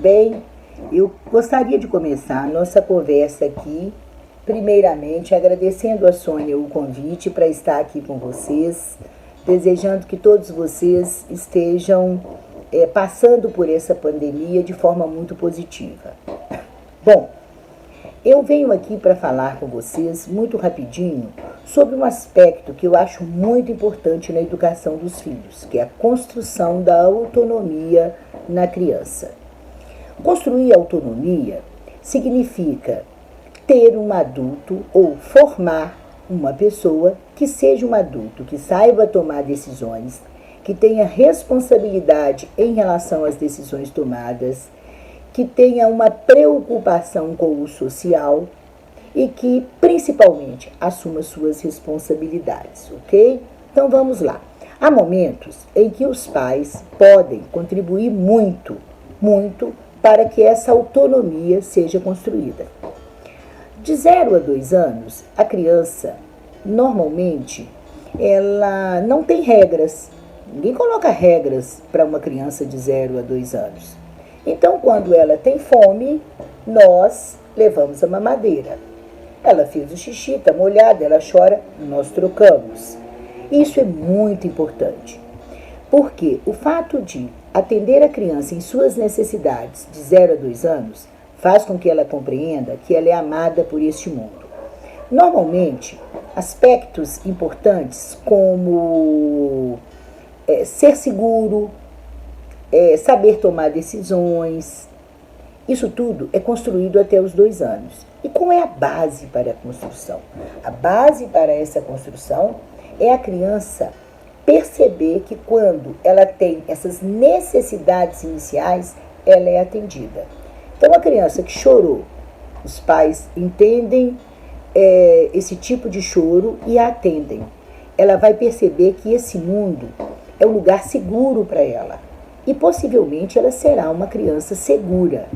bem? Eu gostaria de começar a nossa conversa aqui, primeiramente agradecendo a Sônia o convite para estar aqui com vocês, desejando que todos vocês estejam passando por essa pandemia de forma muito positiva. Bom, eu venho aqui para falar com vocês muito rapidinho sobre um aspecto que eu acho muito importante na educação dos filhos, que é a construção da autonomia na criança. Construir autonomia significa ter um adulto ou formar uma pessoa que seja um adulto, que saiba tomar decisões, que tenha responsabilidade em relação às decisões tomadas, que tenha uma preocupação com o social e que, principalmente, assuma suas responsabilidades, ok? Então, vamos lá. Há momentos em que os pais podem contribuir muito para que essa autonomia seja construída. De 0 a 2 anos, a criança, normalmente, ela não tem regras. Ninguém coloca regras para uma criança de 0 a 2 anos. Então, quando ela tem fome, nós levamos a mamadeira. Ela fez o xixi, está molhada, ela chora, nós trocamos. Isso é muito importante, porque o fato de atender a criança em suas necessidades de 0 a 2 anos faz com que ela compreenda que ela é amada por este mundo. Normalmente, aspectos importantes como ser seguro, saber tomar decisões, isso tudo é construído até os 2 anos. E qual é a base para a construção? A base para essa construção é a criança perceber que quando ela tem essas necessidades iniciais, ela é atendida. Então, a criança que chorou, os pais entendem esse tipo de choro e a atendem. Ela vai perceber que esse mundo é um lugar seguro para ela. E possivelmente ela será uma criança segura.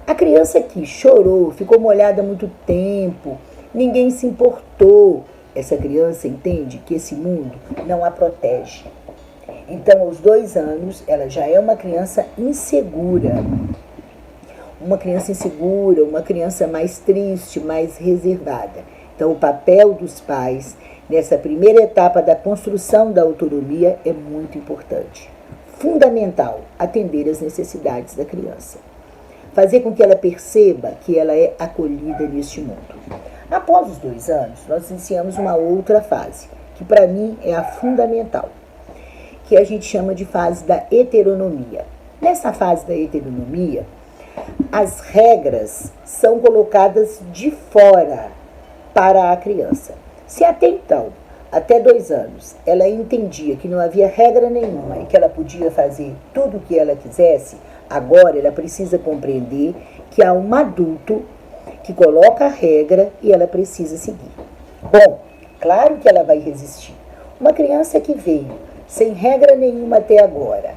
A criança que chorou, ficou molhada há muito tempo, ninguém se importou, essa criança entende que esse mundo não a protege. Então, aos 2 anos, ela já é uma criança insegura. Uma criança insegura, uma criança mais triste, mais reservada. Então, o papel dos pais nessa primeira etapa da construção da autonomia é muito importante. Fundamental atender às necessidades da criança. Fazer com que ela perceba que ela é acolhida neste mundo. Após os 2 anos, nós iniciamos uma outra fase, que para mim é a fundamental, que a gente chama de fase da heteronomia. Nessa fase da heteronomia, as regras são colocadas de fora para a criança. Se até então, até 2 anos, ela entendia que não havia regra nenhuma e que ela podia fazer tudo o que ela quisesse, agora ela precisa compreender que há um adulto que coloca a regra e ela precisa seguir. Bom, claro que ela vai resistir. Uma criança que veio sem regra nenhuma até agora,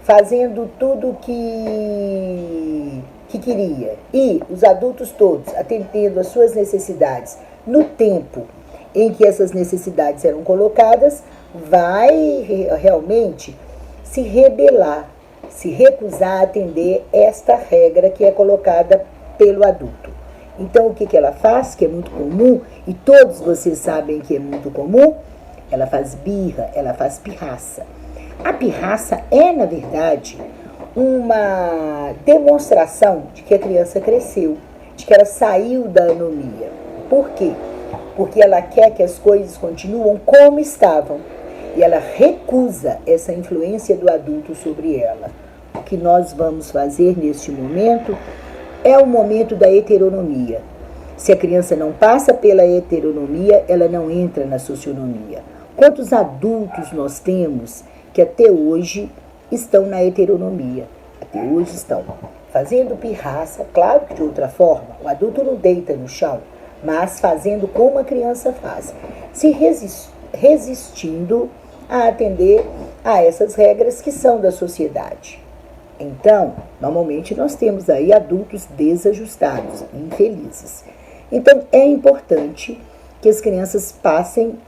fazendo tudo o que queria, e os adultos todos atendendo às suas necessidades no tempo em que essas necessidades eram colocadas, vai realmente se rebelar, se recusar a atender esta regra que é colocada pelo adulto. Então, o que ela faz, que é muito comum, e todos vocês sabem que é muito comum, ela faz birra, ela faz pirraça. A pirraça é, na verdade, uma demonstração de que a criança cresceu, de que ela saiu da anomia. Por quê? Porque ela quer que as coisas continuem como estavam. E ela recusa essa influência do adulto sobre ela. O que nós vamos fazer neste momento é o momento da heteronomia. Se a criança não passa pela heteronomia, ela não entra na socionomia. Quantos adultos nós temos que até hoje estão na heteronomia? Até hoje estão fazendo pirraça, claro que de outra forma. O adulto não deita no chão, mas fazendo como a criança faz, se resistindo a atender a essas regras que são da sociedade. Então, normalmente nós temos aí adultos desajustados, infelizes. Então, é importante que as crianças passem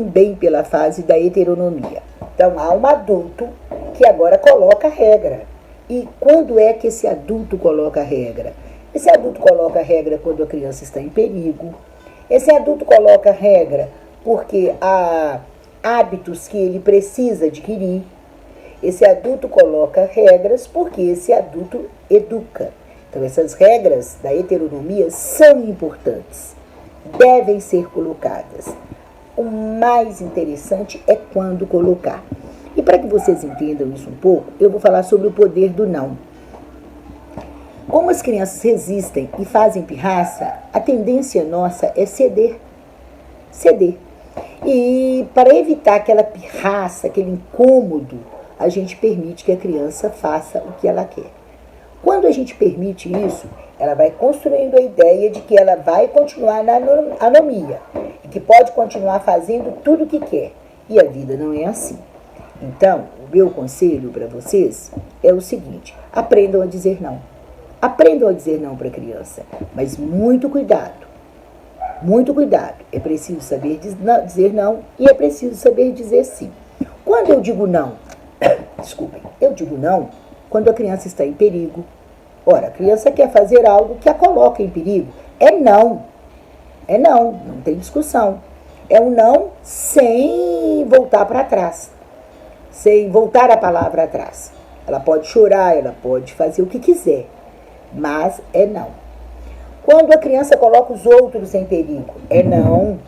bem pela fase da heteronomia. Então, há um adulto que agora coloca a regra. E quando é que esse adulto coloca a regra? Esse adulto coloca a regra quando a criança está em perigo. Esse adulto coloca a regra porque há hábitos que ele precisa adquirir. Esse adulto coloca regras porque esse adulto educa. Então, essas regras da heteronomia são importantes, devem ser colocadas. O mais interessante é quando colocar. E para que vocês entendam isso um pouco, eu vou falar sobre o poder do não. Como as crianças resistem e fazem pirraça, a tendência nossa é ceder. Ceder. E para evitar aquela pirraça, aquele incômodo, a gente permite que a criança faça o que ela quer. Quando a gente permite isso, ela vai construindo a ideia de que ela vai continuar na anomia e que pode continuar fazendo tudo o que quer. E a vida não é assim. Então, o meu conselho para vocês é o seguinte: aprendam a dizer não. Aprendam a dizer não para a criança, mas muito cuidado. Muito cuidado. É preciso saber dizer não e é preciso saber dizer sim. Quando eu digo não, desculpem, eu digo não quando a criança está em perigo. Ora, a criança quer fazer algo que a coloca em perigo. É não. É não, não tem discussão. É um não sem voltar para trás. Sem voltar a palavra atrás. Ela pode chorar, ela pode fazer o que quiser, mas é não. Quando a criança coloca os outros em perigo, é não.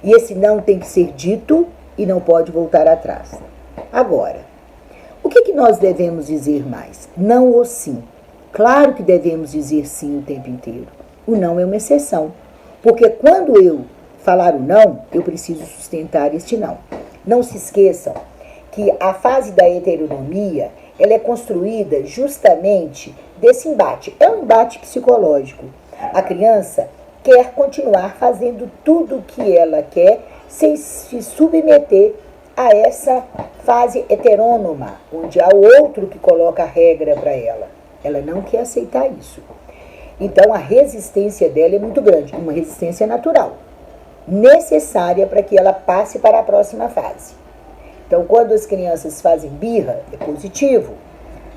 E esse não tem que ser dito e não pode voltar atrás. Agora, o que nós devemos dizer mais? Não ou sim? Claro que devemos dizer sim o tempo inteiro. O não é uma exceção. Porque quando eu falar o não, eu preciso sustentar este não. Não se esqueçam que a fase da heteronomia, ela é construída justamente desse embate. É um embate psicológico. A criança quer continuar fazendo tudo o que ela quer sem se submeter a essa fase heterônoma, onde há o outro que coloca a regra para ela. Ela não quer aceitar isso. Então, a resistência dela é muito grande, uma resistência natural, necessária para que ela passe para a próxima fase. Então, quando as crianças fazem birra, é positivo.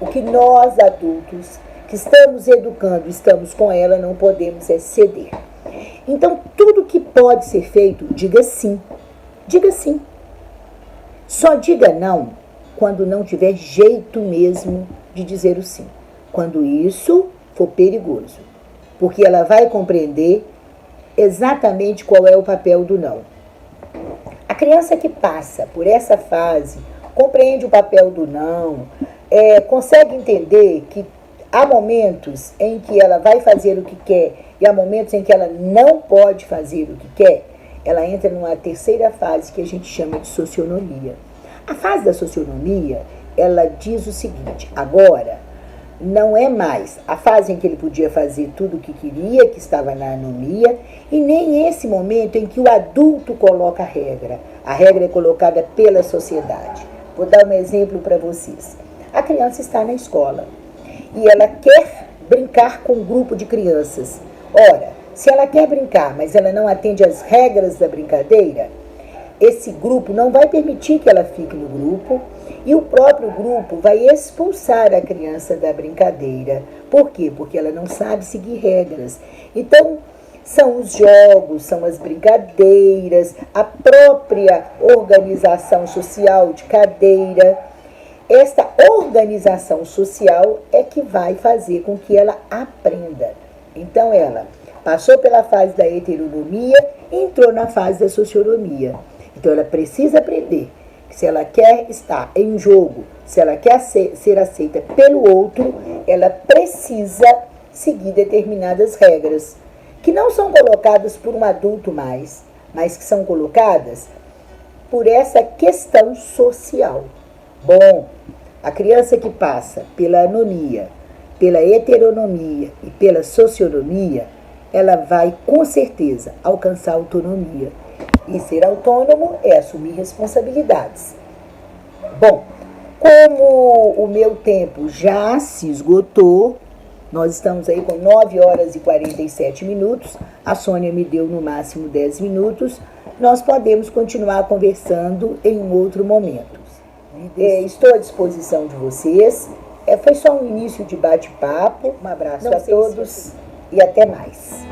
O que nós, adultos, que estamos educando, estamos com ela, não podemos é ceder. Então, tudo que pode ser feito, diga sim. Diga sim. Só diga não quando não tiver jeito mesmo de dizer o sim. Quando isso for perigoso. Porque ela vai compreender exatamente qual é o papel do não. A criança que passa por essa fase, compreende o papel do não, consegue entender que há momentos em que ela vai fazer o que quer e há momentos em que ela não pode fazer o que quer, ela entra numa terceira fase que a gente chama de socionomia. A fase da socionomia, ela diz o seguinte: agora não é mais a fase em que ele podia fazer tudo o que queria, que estava na anomia, e nem esse momento em que o adulto coloca a regra. A regra é colocada pela sociedade. Vou dar um exemplo para vocês. A criança está na escola e ela quer brincar com um grupo de crianças. Ora, se ela quer brincar, mas ela não atende às regras da brincadeira, esse grupo não vai permitir que ela fique no grupo e o próprio grupo vai expulsar a criança da brincadeira. Por quê? Porque ela não sabe seguir regras. Então, são os jogos, são as brincadeiras, a própria organização social de cadeira. Esta organização social é que vai fazer com que ela aprenda. Então, ela passou pela fase da heteronomia e entrou na fase da socionomia. Então, ela precisa aprender que se ela quer estar em jogo, se ela quer ser aceita pelo outro, ela precisa seguir determinadas regras, que não são colocadas por um adulto mais, mas que são colocadas por essa questão social. Bom, a criança que passa pela anomia, pela heteronomia e pela socionomia, ela vai com certeza alcançar autonomia. E ser autônomo é assumir responsabilidades. Bom, como o meu tempo já se esgotou, nós estamos aí com 9 horas e 47 minutos, a Sônia me deu no máximo 10 minutos, nós podemos continuar conversando em um outro momento. Estou à disposição de vocês, Foi só um início de bate-papo. Um abraço a todos e até mais.